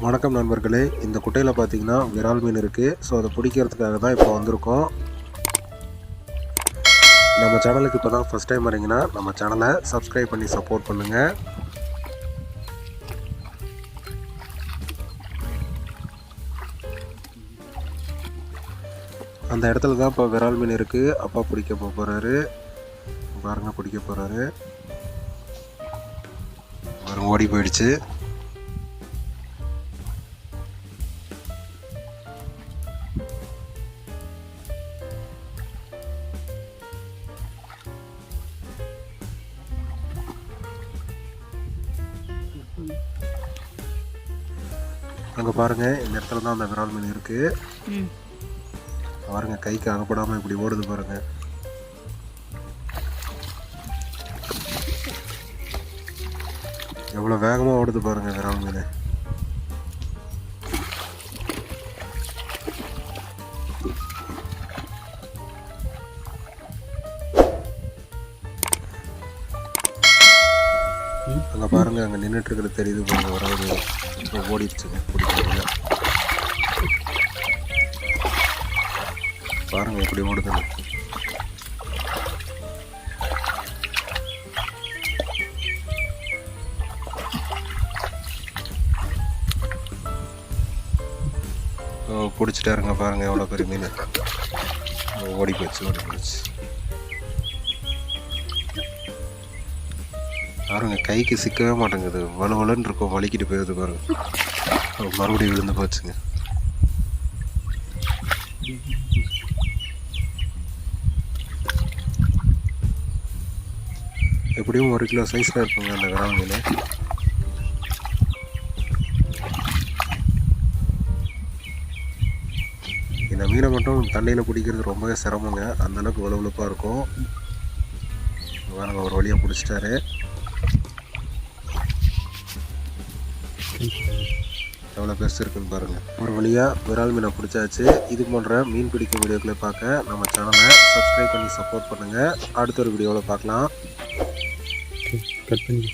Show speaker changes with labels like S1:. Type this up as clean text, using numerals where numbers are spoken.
S1: வணக்கம் நண்பர்களே, இந்த குட்டையில் பார்த்தீங்கன்னா விரால் மீன் இருக்குது. ஸோ அதை பிடிக்கிறதுக்காக தான் இப்போ வந்திருக்கோம். நம்ம சேனலுக்கு இப்போ தான் ஃபஸ்ட் டைம் வரீங்கன்னா நம்ம சேனலை சப்ஸ்கிரைப் பண்ணி சப்போர்ட் பண்ணுங்கள். அந்த இடத்துல தான் இப்போ விரால் மீன் இருக்குது. அப்பா பிடிக்க போகிறாரு. பாருங்க, பிடிக்க போகிறாரு. ஓடி போயிடுச்சு. அங்கே பாருங்கள், இந்த இடத்துல தான் அந்த விரால் மீன் இருக்குது. பாருங்கள், கைக்கு அகப்படாமல் இப்படி ஓடுது பாருங்கள். எவ்வளோ வேகமாக ஓடுது பாருங்கள் விரால் மீன். அங்கே பாருங்கள், அங்கே நின்றுட்டு இருக்கிறது தெரியுது பாருங்கள். வராது, ஓடிடுச்சுங்க. பிடிக்கிறீங்க பாருங்கள் எப்படி ஓடுதுன்னு. பிடிச்சிட்டாருங்க. பாருங்கள் எவ்வளோ பெரிய மீன். ஓடி போச்சு. பாருங்க, கைக்கு சிக்கவே மாட்டேங்குது. வலுவலுன்னு இருக்கும், வலிக்கிட்டு போயிடுது பாருங்க. மறுபடியும் விழுந்து போச்சுங்க. எப்படியும் 1 கிலோ சைஸில் இருக்குங்க அந்த விரால் மீன். இந்த மீனை மட்டும் தண்ணியில் பிடிக்கிறது ரொம்பவே சிரமங்க. அந்தளவுக்கு வலுவலுப்பாக இருக்கும். பாருங்க, ஒரு வழியாக பிடிச்சிட்டாரு. எவ்வளோ பெருசு இருக்குன்னு பாருங்கள். ஒரு வழியாக விரால் மீனை பிடிச்சாச்சு. இது போன்ற மீன் பிடிக்கும் வீடியோக்களை பார்க்க நம்ம சேனலை சப்ஸ்கிரைப் பண்ணி சப்போர்ட் பண்ணுங்கள். அடுத்த ஒரு வீடியோவில் பார்க்கலாம்.
S2: கட் பண்ணி